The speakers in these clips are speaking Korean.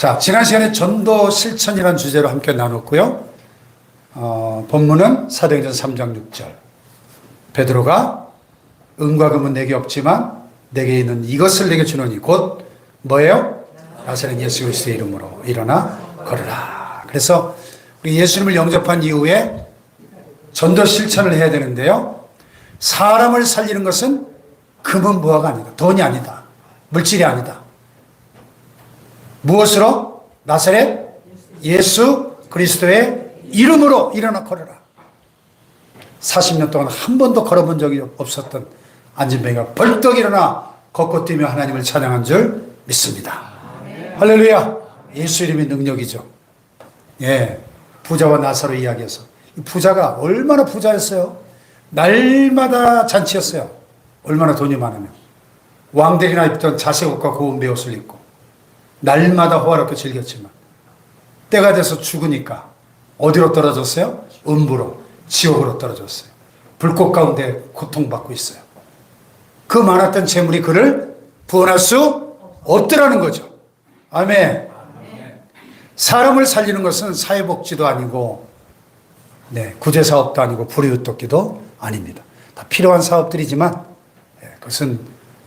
자, 지난 시간에 전도 실천이라는 주제로 함께 나눴고요. 본문은 사도행전 3장 6절. 베드로가 은과 금은 내게 없지만 내게 있는 이것을 내게 주노니 곧 뭐예요? 나사렛 예수 그리스도의 이름으로 일어나 걸으라. 그래서 우리 예수님을 영접한 이후에 전도 실천을 해야 되는데요. 사람을 살리는 것은 금은 무화가 아니다. 돈이 아니다. 물질이 아니다. 무엇으로? 나사렛 예수 그리스도의 이름으로 일어나 걸어라. 40년 동안 한 번도 걸어본 적이 없었던 안진뱅이가 벌떡 일어나 걷고 뛰며 하나님을 찬양한 줄 믿습니다. 할렐루야. 예수 이름이 능력이죠. 예, 부자와 나사로 이야기해서 부자가 얼마나 부자였어요. 날마다 잔치였어요. 얼마나 돈이 많으면 왕들이나 입던 자색 옷과 고운 베옷을 입고 날마다 호화롭게 즐겼지만 때가 돼서 죽으니까 어디로 떨어졌어요? 음부로, 지옥으로 떨어졌어요. 불꽃 가운데 고통받고 있어요. 그 많았던 재물이 그를 구원할 수 없더라는 거죠. 아멘. 사람을 살리는 것은 사회복지도 아니고 구제사업도 아니고 불이웃돕기도 아닙니다. 다 필요한 사업들이지만 그것은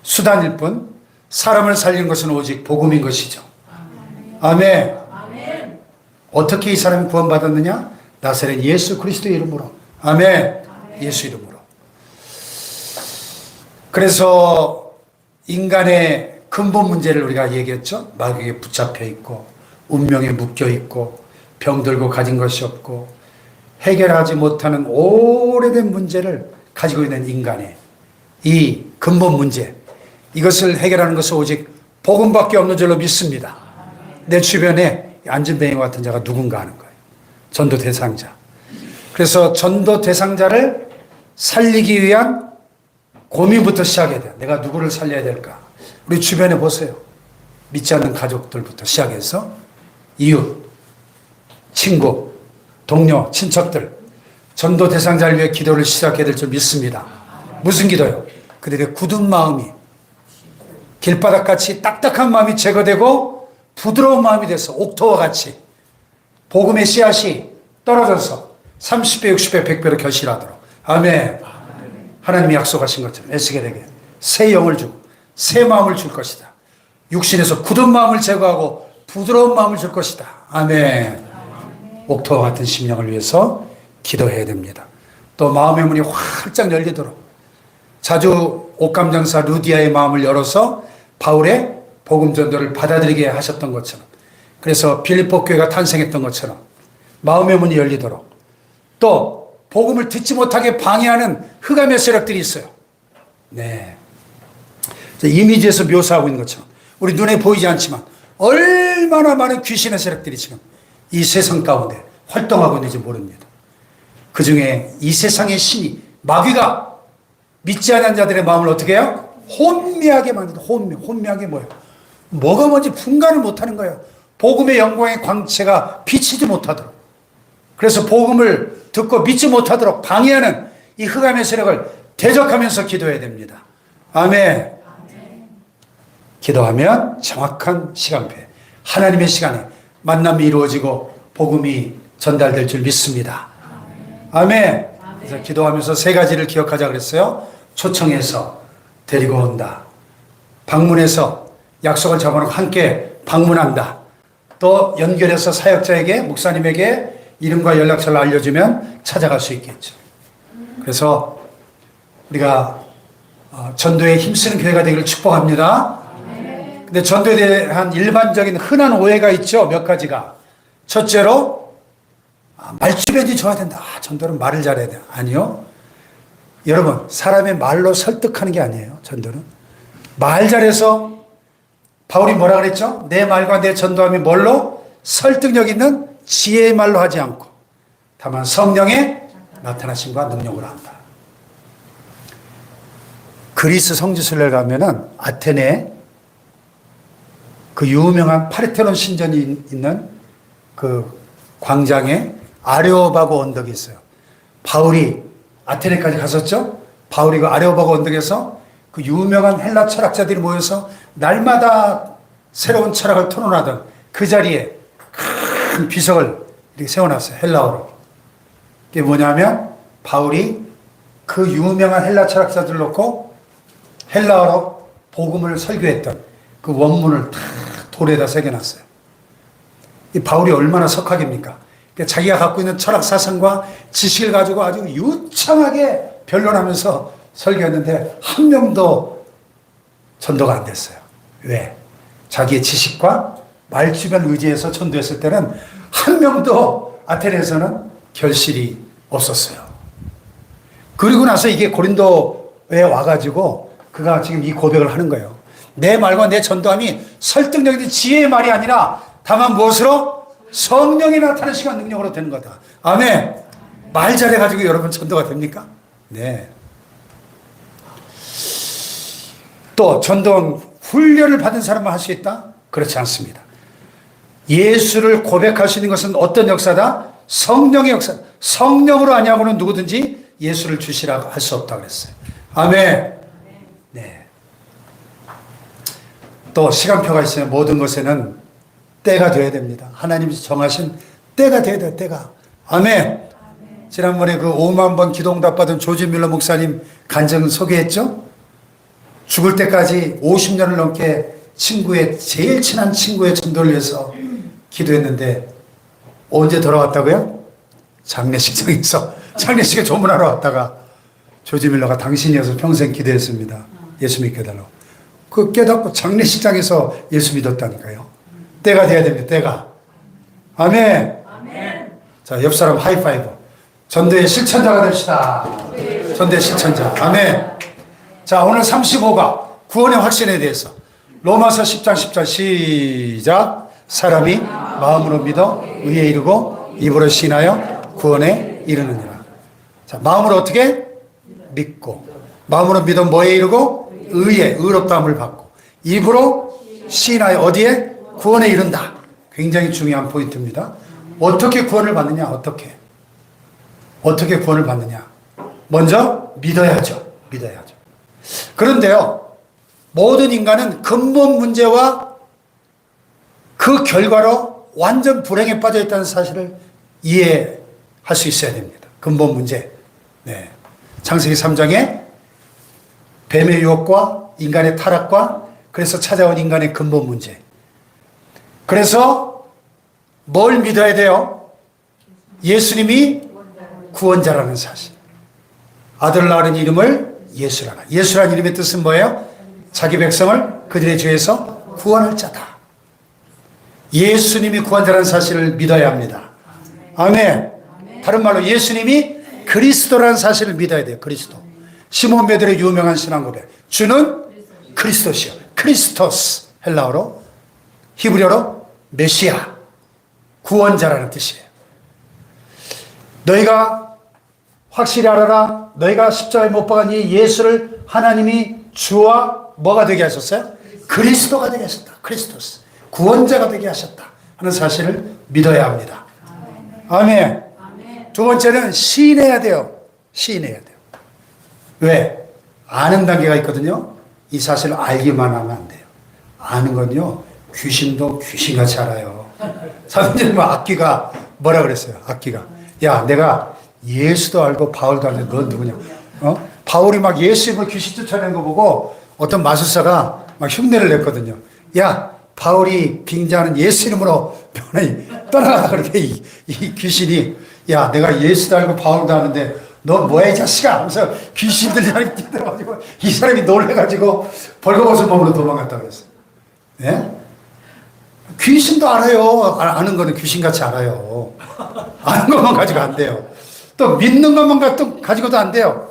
수단일 뿐 사람을 살리는 것은 오직 복음인 것이죠. 아멘. 아멘. 어떻게 이 사람이 구원받았느냐? 나사렛 예수 그리스도의 이름으로. 아멘. 아멘. 예수 이름으로. 그래서 인간의 근본 문제를 우리가 얘기했죠. 마귀에 붙잡혀 있고 운명에 묶여 있고 병들고 가진 것이 없고 해결하지 못하는 오래된 문제를 가지고 있는 인간의 이 근본 문제, 이것을 해결하는 것은 오직 복음밖에 없는 줄로 믿습니다. 내 주변에 안진뱅이와 같은 자가 누군가 하는 거예요. 전도 대상자. 그래서 전도 대상자를 살리기 위한 고민부터 시작해야 돼요. 내가 누구를 살려야 될까? 우리 주변에 보세요. 믿지 않는 가족들부터 시작해서 이웃, 친구, 동료, 친척들, 전도 대상자를 위해 기도를 시작해야 될 줄 믿습니다. 무슨 기도요? 그들의 굳은 마음이 길바닥같이 딱딱한 마음이 제거되고 부드러운 마음이 돼서 옥토와 같이 복음의 씨앗이 떨어져서 30배, 60배, 100배로 결실하도록. 아멘. 하나님이 약속하신 것처럼 에스겔에게 새 영을 주고 새 마음을 줄 것이다. 육신에서 굳은 마음을 제거하고 부드러운 마음을 줄 것이다. 아멘. 옥토와 같은 심령을 위해서 기도해야 됩니다. 또 마음의 문이 활짝 열리도록 자주 옥감장사 루디아의 마음을 열어서 바울의 복음 전도를 받아들이게 하셨던 것처럼, 그래서 빌립보 교회가 탄생했던 것처럼 마음의 문이 열리도록, 또 복음을 듣지 못하게 방해하는 흑암의 세력들이 있어요. 네, 이미지에서 묘사하고 있는 것처럼 우리 눈에 보이지 않지만 얼마나 많은 귀신의 세력들이 지금 이 세상 가운데 활동하고 있는지 모릅니다. 그 중에 이 세상의 신이, 마귀가 믿지 않는 자들의 마음을 어떻게 해요? 혼미하게 만든다. 혼미하게 뭐예요? 뭐가 뭔지 분간을 못하는 거예요. 복음의 영광의 광채가 비치지 못하도록. 그래서 복음을 듣고 믿지 못하도록 방해하는 이 흑암의 세력을 대적하면서 기도해야 됩니다. 아멘. 기도하면 정확한 시간표에 하나님의 시간에 만남이 이루어지고 복음이 전달될 줄 믿습니다. 아멘. 그래서 기도하면서 세 가지를 기억하자 그랬어요. 초청해서 데리고 온다. 방문해서 약속을 잡아놓고 함께 방문한다. 또 연결해서 사역자에게, 목사님에게 이름과 연락처를 알려주면 찾아갈 수 있겠죠. 그래서 우리가 전도에 힘쓰는 교회가 되기를 축복합니다. 근데 전도에 대한 일반적인 흔한 오해가 있죠. 몇 가지가. 첫째로 말주변이 좋아야 된다. 전도는 말을 잘해야 돼. 아니요. 여러분, 사람의 말로 설득하는 게 아니에요. 전도는 말 잘해서, 바울이 뭐라 그랬죠? 내 말과 내 전도함이 뭘로? 설득력 있는 지혜의 말로 하지 않고 다만 성령의 나타나심과 능력으로 한다. 그리스 성지순례를 가면은 아테네 그 유명한 파르테논 신전이 있는 그 광장에 아레오바고 언덕이 있어요. 바울이 아테네까지 갔었죠? 바울이 그 아레오바고 언덕에서 그 유명한 헬라 철학자들이 모여서 날마다 새로운 철학을 토론하던 그 자리에 큰 비석을 이렇게 세워놨어요. 헬라어로. 그게 뭐냐면 바울이 그 유명한 헬라 철학자들 놓고 헬라어로 복음을 설교했던 그 원문을 다 돌에다 새겨놨어요. 이 바울이 얼마나 석학입니까? 자기가 갖고 있는 철학 사상과 지식을 가지고 아주 유창하게 변론하면서 설교했는데 한 명도 전도가 안 됐어요. 왜? 자기의 지식과 말주변 의지에서 전도했을 때는 한 명도 아테네에서는 결실이 없었어요. 그리고 나서 이게 고린도에 와가지고 그가 지금 이 고백을 하는 거예요. 내 말과 내 전도함이 설득력 있는 지혜의 말이 아니라 다만 무엇으로? 성령이 나타나는 시간 능력으로 되는 거다. 아멘. 말 잘해가지고 여러분 전도가 됩니까? 네. 또 전도 훈련을 받은 사람만 할 수 있다? 그렇지 않습니다. 예수를 고백할 수 있는 것은 어떤 역사다? 성령의 역사. 성령으로 아니하고는 누구든지 예수를 주시라고 할 수 없다 그랬어요. 아멘. 네. 또 시간표가 있어요. 모든 것에는 때가 되어야 됩니다. 하나님이 정하신 때가 되어야 돼요. 때가. 아멘. 지난번에 그 5만 번 기도응답 받은 조지 뮬러 목사님 간증 소개했죠? 죽을 때까지 50년을 넘게 제일 친한 친구의 전도를 위해서 기도했는데 언제 돌아왔다고요? 장례식장에서 장례식에 조문하러 왔다가 조지 뮬러가 당신이어서 평생 기도했습니다. 예수 믿게 해달라고. 그 깨닫고 장례식장에서 예수 믿었다니까요. 때가 돼야 됩니다. 때가. 아멘. 아멘. 자, 옆 사람 하이파이브. 전도의 실천자가 됩시다. 전도의 실천자. 아멘. 자, 오늘 35가 구원의 확신에 대해서 로마서 10장 10절 시작. 사람이 마음으로 믿어 의에 이르고 입으로 신하여 구원에 이르느니라. 자, 마음으로 어떻게? 믿고. 마음으로 믿어 뭐에 이르고? 의에 의롭다함을 받고. 입으로 신하여 어디에? 구원에 이른다. 굉장히 중요한 포인트입니다. 어떻게 구원을 받느냐? 어떻게 구원을 받느냐? 먼저 믿어야죠. 믿어야죠. 그런데요, 모든 인간은 근본 문제와 그 결과로 완전 불행에 빠져 있다는 사실을 이해할 수 있어야 됩니다. 근본 문제. 네. 창세기 3장에 뱀의 유혹과 인간의 타락과 그래서 찾아온 인간의 근본 문제. 그래서 뭘 믿어야 돼요? 예수님이 구원자라는 사실. 아들 낳은 이름을 예수라라. 예수라는 이름의 뜻은 뭐예요? 자기 백성을 그들의 죄에서 구원할 자다. 예수님이 구원자라는 사실을 믿어야 합니다. 아멘. 다른 말로 예수님이 그리스도라는 사실을 믿어야 돼요. 그리스도. 시몬 베드로의 유명한 신앙 고백. 주는 그리스도시요. 크리스토스. 헬라어로, 히브리어로 메시아. 구원자라는 뜻이에요. 너희가 확실히 알아라. 너희가 십자가에 못 박은 이 예수를 하나님이 주와 뭐가 되게 하셨어요? 그리스도가 되게 하셨다. 크리스토스. 구원자가 되게 하셨다 하는 사실을 믿어야 합니다. 아멘. 두 번째는 시인해야 돼요. 시인해야 돼요. 왜? 아는 단계가 있거든요. 이 사실을 알기만 하면 안 돼요. 아는 건요, 귀신도 귀신같이 알아요. 사도행전 악기가 뭐라 그랬어요? 악기가. 야, 내가 예수도 알고 바울도 알고 넌 누구냐? 바울이 막 예수님을 귀신 쫓아내는 거 보고 어떤 마술사가 막 흉내를 냈거든요. 야, 바울이 빙자하는 예수 이름으로 변화히 떠나가다 그렇게 이 귀신이, 야, 내가 예수도 알고 바울도 아는데 너 뭐야 이 자식아 하면서 귀신들이 뛰어들어가지고 이 사람이 놀래가지고 벌거벗은 몸으로 도망갔다고 그랬어요. 예? 귀신도 알아요. 아는 거는 귀신같이 알아요. 아는 것만 가지고 안 돼요. 또 믿는 것만 가지고도 안 돼요.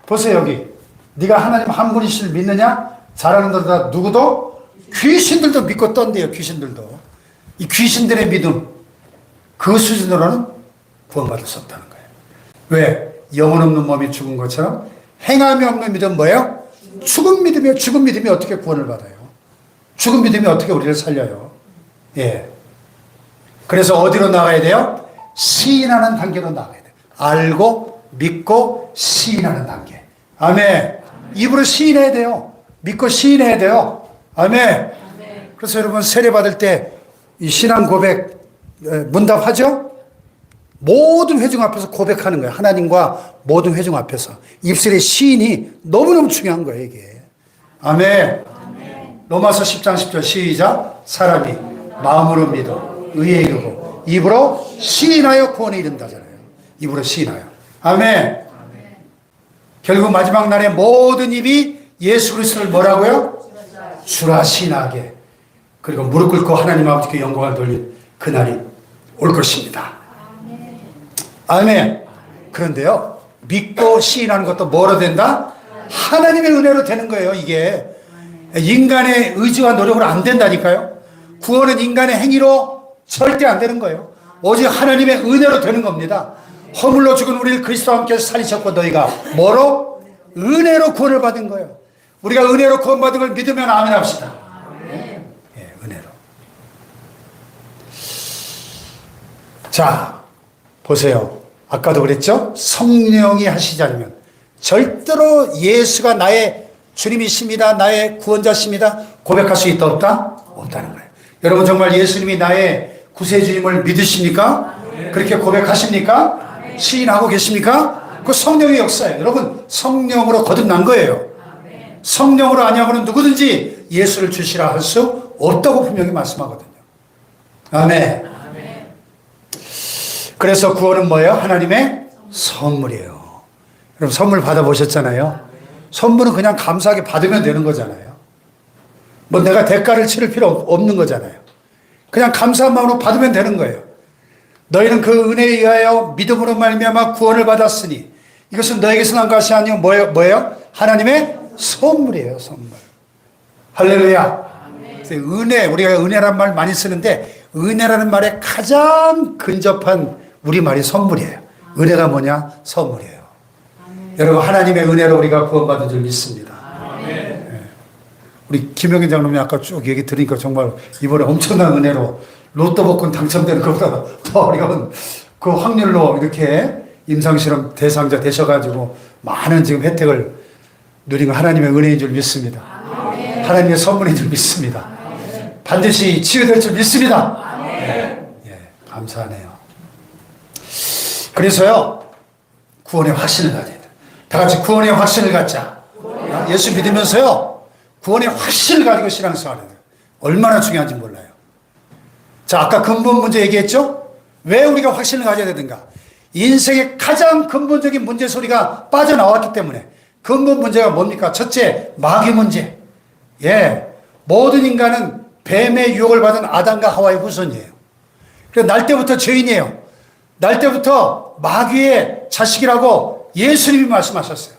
보세요. 여기 네가 하나님 한 분이실 믿느냐? 잘하는 자 누구도? 귀신들도 믿고 떤대요. 귀신들도. 이 귀신들의 믿음, 그 수준으로는 구원받을 수 없다는 거예요. 왜? 영혼 없는 몸이 죽은 것처럼 행함이 없는 믿음 뭐예요? 죽은 믿음이에요. 죽은 믿음이 어떻게 구원을 받아요? 죽은 믿음이 어떻게 우리를 살려요? 예. 그래서 어디로 나가야 돼요? 시인하는 단계로 나가야 돼요. 알고, 믿고, 시인하는 단계. 아멘. 입으로 시인해야 돼요. 믿고 시인해야 돼요. 아멘. 그래서 여러분 세례 받을 때 이 신앙 고백 문답하죠? 모든 회중 앞에서 고백하는 거예요. 하나님과 모든 회중 앞에서. 입술의 시인이 너무너무 중요한 거예요, 이게. 아멘. 로마서 10장 10절 시작. 사람이 마음으로 믿어 의에 이르고 입으로 시인하여 구원에 이른다잖아요. 입으로 시인하여. 아멘. 결국 마지막 날에 모든 입이 예수 그리스도를 뭐라고요? 주라 시인하게. 그리고 무릎 꿇고 하나님 아버지께 영광을 돌릴 그날이 올 것입니다. 아멘. 그런데요, 믿고 시인하는 것도 뭐로 된다? 하나님의 은혜로 되는 거예요, 이게. 인간의 의지와 노력으로 안 된다니까요. 구원은 인간의 행위로 절대 안 되는 거예요. 오직 하나님의 은혜로 되는 겁니다. 허물로 죽은 우리를 그리스도와 함께 살리셨고 너희가 뭐로? 은혜로 구원을 받은 거예요. 우리가 은혜로 구원받은 걸 믿으면 아멘 합시다. 예, 은혜로. 자, 보세요. 아까도 그랬죠? 성령이 하시지 않으면 절대로 예수가 나의 주님이십니다. 나의 구원자십니다. 고백할 수 있다 없다? 없다는 거예요. 여러분 정말 예수님이 나의 구세주님을 믿으십니까? 그렇게 고백하십니까? 시인하고 계십니까? 그 성령의 역사예요. 여러분 성령으로 거듭난 거예요. 성령으로 아니하고는 누구든지 예수를 주시라 할 수 없다고 분명히 말씀하거든요. 아멘. 그래서 구원은 뭐예요? 하나님의 선물이에요. 여러분 선물 받아보셨잖아요. 선물은 그냥 감사하게 받으면 되는 거잖아요. 뭐 내가 대가를 치를 필요 없는 거잖아요. 그냥 감사한 마음으로 받으면 되는 거예요. 너희는 그 은혜에 의하여 믿음으로 말미암아 구원을 받았으니 이것은 너에게서 난 것이 아니요 뭐예요? 하나님의 선물이에요. 선물. 할렐루야. 은혜, 우리가 은혜란 말 많이 쓰는데 은혜라는 말에 가장 근접한 우리말이 선물이에요. 은혜가 뭐냐? 선물이에요. 여러분 하나님의 은혜로 우리가 구원받은 줄 믿습니다. 네. 우리 김영인 장로님이 아까 쭉 얘기 들으니까 정말 이번에 엄청난 은혜로 로또 복권 당첨되는 것보다 더 어려운 그 확률로 이렇게 임상실험 대상자 되셔가지고 많은 지금 혜택을 누린 건 하나님의 은혜인 줄 믿습니다. 하나님의 선물인 줄 믿습니다. 반드시 치유될 줄 믿습니다. 예, 감사하네요. 그래서요 구원의 확신을 가져야 돼요. 다 같이 구원의 확신을 갖자. 예수 믿으면서요 구원의 확신을 가지고 신앙생활을 해요. 얼마나 중요한지 몰라요. 자, 아까 근본 문제 얘기했죠? 왜 우리가 확신을 가져야 되는가? 인생의 가장 근본적인 문제 소리가 빠져나왔기 때문에. 근본 문제가 뭡니까? 첫째, 마귀 문제. 예, 모든 인간은 뱀의 유혹을 받은 아담과 하와의 후손이에요. 그래서 날 때부터 죄인이에요. 날 때부터 마귀의 자식이라고 예수님이 말씀하셨어요.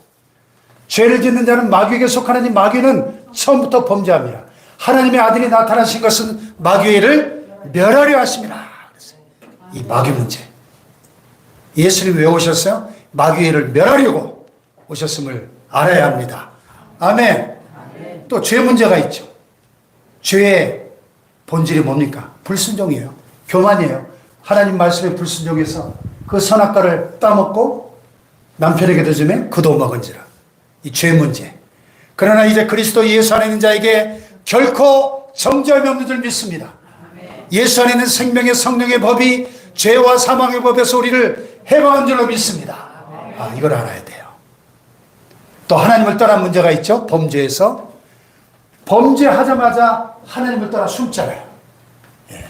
죄를 짓는 자는 마귀에게 속하느니 마귀는 처음부터 범죄합니다. 하나님의 아들이 나타나신 것은 마귀를 멸하려 하심이라. 이 마귀 문제. 예수님이 왜 오셨어요? 마귀를 멸하려고 오셨음을 알아야 합니다. 아멘. 또 죄 문제가 있죠. 죄의 본질이 뭡니까? 불순종이에요. 교만이에요. 하나님 말씀에 불순종해서 그 선악과를 따먹고 남편에게 드주면 그도 먹은지라. 이 죄 문제. 그러나 이제 그리스도 예수 안에 있는 자에게 결코 정죄함이 없는 줄 믿습니다. 예수 안에 있는 생명의 성령의 법이 죄와 사망의 법에서 우리를 해방한 줄로 믿습니다. 아, 이걸 알아야 돼요. 또 하나님을 떠난 문제가 있죠. 범죄에서. 범죄하자마자 하나님을 떠나 숨잖아요. 예.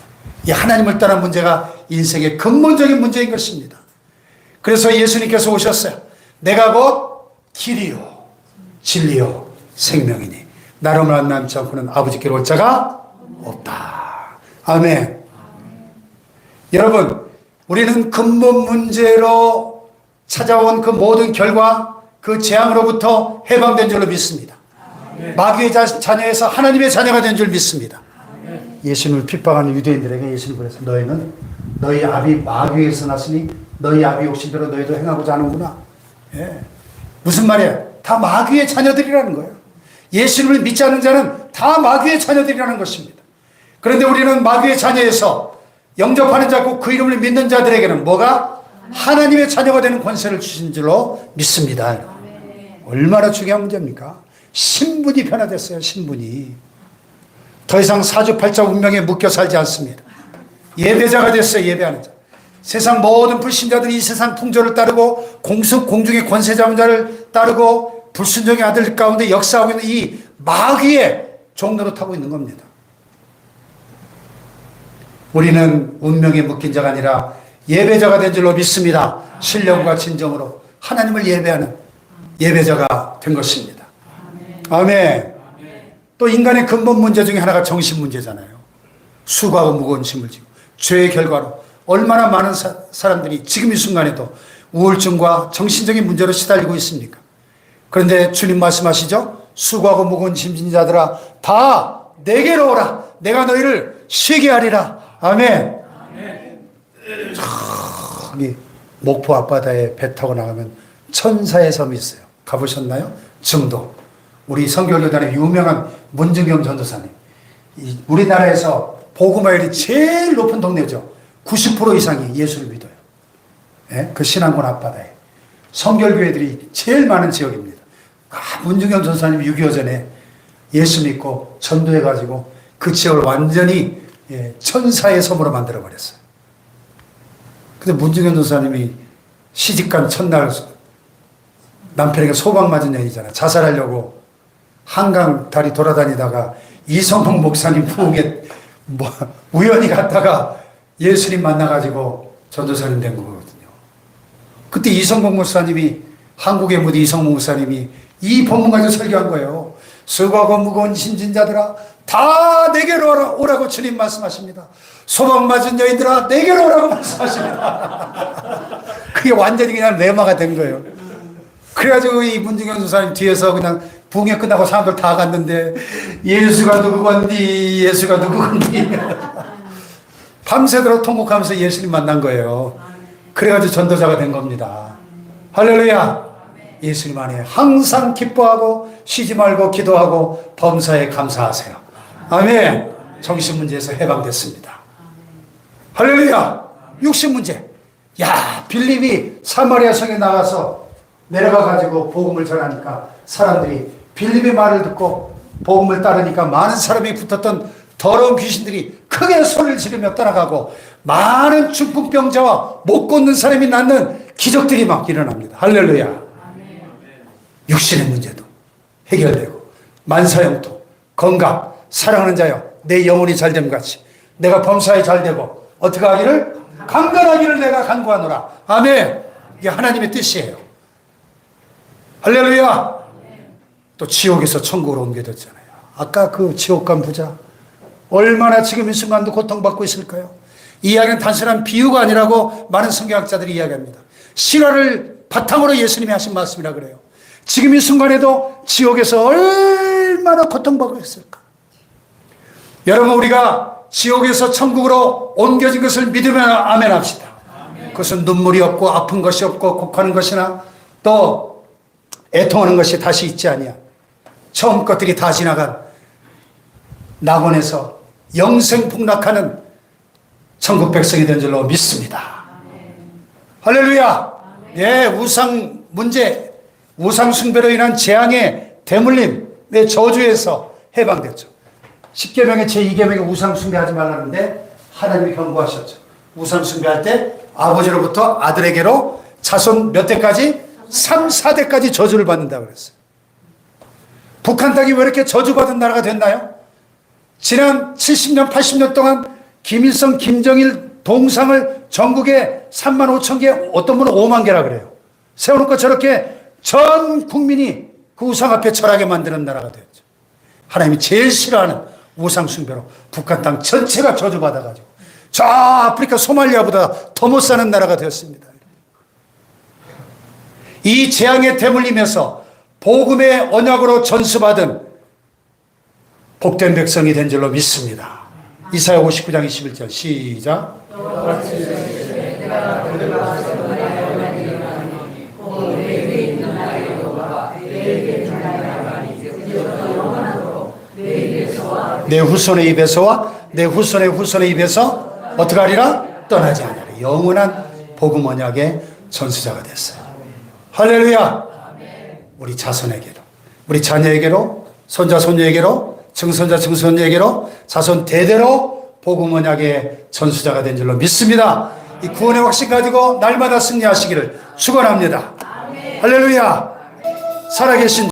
이 하나님을 떠난 문제가 인생의 근본적인 문제인 것입니다. 그래서 예수님께서 오셨어요. 내가 곧 길이요 진리요 생명이니 나로 만남지 않고는 아버지께로 올 자가 없다. 아멘. 여러분 우리는 근본 문제로 찾아온 그 모든 결과 그 재앙으로부터 해방된 줄로 믿습니다. 마귀의 자녀에서 하나님의 자녀가 된 줄 믿습니다. 예수님을 핍박하는 유대인들에게 예수님 그래서 너희는 너희 아비 마귀에서 났으니 너희 아비 욕심대로 너희도 행하고자 하는구나. 예. 무슨 말이에요? 다 마귀의 자녀들이라는 거예요. 예수님을 믿지 않는 자는 다 마귀의 자녀들이라는 것입니다. 그런데 우리는 마귀의 자녀에서 영접하는 자고 그 이름을 믿는 자들에게는 뭐가? 하나님의 자녀가 되는 권세를 주신 줄로 믿습니다. 얼마나 중요한 문제입니까? 신분이 변화됐어요. 신분이. 더 이상 사주팔자 운명에 묶여 살지 않습니다. 예배자가 됐어요. 예배하는 자. 세상 모든 불신자들이 이 세상 풍조를 따르고 공중의 권세 잡은 자를 따르고 불순종의 아들 가운데 역사하고 있는 이 마귀의 종로를 타고 있는 겁니다. 우리는 운명에 묶인 자가 아니라 예배자가 된 줄로 믿습니다. 신령과 진정으로 하나님을 예배하는 예배자가 된 것입니다. 아멘. 또 인간의 근본 문제 중에 하나가 정신 문제잖아요. 수고하고 무거운 짐을 지고 죄의 결과로 얼마나 많은 사람들이 지금 이 순간에도 우울증과 정신적인 문제로 시달리고 있습니까? 그런데 주님 말씀하시죠? 수고하고 무거운 짐진 자들아 다 내게로 오라. 내가 너희를 쉬게 하리라. 아멘. 저기 목포 앞바다에 배 타고 나가면 천사의 섬이 있어요. 가보셨나요? 증도. 우리 선교교단의 유명한 문증경 전도사님. 우리나라에서 복음화율이 제일 높은 동네죠. 90% 이상이 예수를 믿어요. 예? 그 신안군 앞바다에. 성결교회들이 제일 많은 지역입니다. 문중경 전사님이 6.25 전에 예수 믿고 전도해가지고 그 지역을 완전히 천사의 섬으로 만들어버렸어요. 근데 문중경 전사님이 시집간 첫날 남편에게 소방 맞은 년이잖아요. 자살하려고 한강 다리 돌아다니다가 이성봉 목사님 부엌에 우연히 갔다가 예수님 만나가지고 전도사님 된 거거든요. 그때 이성봉 목사님이 한국의 무디 이성봉 목사님이 이 본문 가지고 설교한 거예요. 수고하고 무거운 짐진자들아 다 내게로 오라고 주님 말씀하십니다. 소방 맞은 여인들아 내게로 오라고 말씀하십니다. 그게 완전히 그냥 레마가 된 거예요. 그래가지고 이 문중경 전사님 뒤에서 그냥 부흥회 끝나고 사람들 다 갔는데 예수가 누구건디 예수가 누구건디 밤새도록 통곡하면서 예수님 만난 거예요. 그래가지고 전도자가 된 겁니다. 할렐루야. 예수님 안에 항상 기뻐하고 쉬지 말고 기도하고 범사에 감사하세요. 아멘. 정신 문제에서 해방됐습니다. 할렐루야. 육신 문제. 야, 빌립이 사마리아 성에 나가서 내려가가지고 복음을 전하니까 사람들이 빌립의 말을 듣고 복음을 따르니까 많은 사람이 붙었던 더러운 귀신들이 크게 소리를 지르며 떠나가고 많은 중풍병자와 못 걷는 사람이 낫는 기적들이 막 일어납니다. 할렐루야. 육신의 문제도 해결되고 만사형통, 건강, 사랑하는 자여 내 영혼이 잘됨 같이 내가 범사에 잘되고 어떻게 하기를? 강건하기를 내가 간구하노라. 아멘. 이게 하나님의 뜻이에요. 할렐루야. 또 지옥에서 천국으로 옮겨졌잖아요. 아까 그 지옥 간 부자 얼마나 지금 이 순간도 고통받고 있을까요? 이 이야기는 단순한 비유가 아니라고 많은 성경학자들이 이야기합니다. 실화를 바탕으로 예수님이 하신 말씀이라 그래요. 지금 이 순간에도 지옥에서 얼마나 고통받고 있을까? 여러분 우리가 지옥에서 천국으로 옮겨진 것을 믿으면 아멘 합시다. 그것은 눈물이 없고 아픈 것이 없고 곡하는 것이나 또 애통하는 것이 다시 있지 아니야. 처음 것들이 다 지나간 낙원에서 영생폭락하는 천국 백성이 된 줄로 믿습니다. 할렐루야. 예, 우상 문제, 우상 숭배로 인한 재앙의 대물림의 저주에서 해방됐죠. 10계명의 제2계명에 우상 숭배하지 말라는데 하나님이 경고하셨죠. 우상 숭배할 때 아버지로부터 아들에게로 자손 몇 대까지? 3, 4대까지 저주를 받는다고 그랬어요. 북한 땅이 왜 이렇게 저주받은 나라가 됐나요? 지난 70년, 80년 동안 김일성, 김정일 동상을 전국에 3만 5천 개, 어떤 분은 5만 개라 그래요. 세워놓고 저렇게 전 국민이 그 우상 앞에 절하게 만드는 나라가 됐죠. 하나님이 제일 싫어하는 우상 숭배로 북한 땅 전체가 저주받아가지고 저 아프리카 소말리아보다 더 못 사는 나라가 되었습니다. 이 재앙의 대물림에서 복음의 언약으로 전수받은 복된 백성이 된 줄로 믿습니다. 이사야 59장 21절 시작. 내 후손의 입에서와 내 후손의 후손의 입에서 어떻게 하리라? 떠나지 않으리. 영원한 복음 언약의 전수자가 됐어요. 할렐루야. 우리 자손에게로, 우리 자녀에게로, 손자 손녀에게로, 증손자 증손녀에게로 자손 대대로 복음 언약의 전수자가 된 줄로 믿습니다. 이 구원의 확신 가지고 날마다 승리하시기를 축원합니다. 할렐루야. 살아계신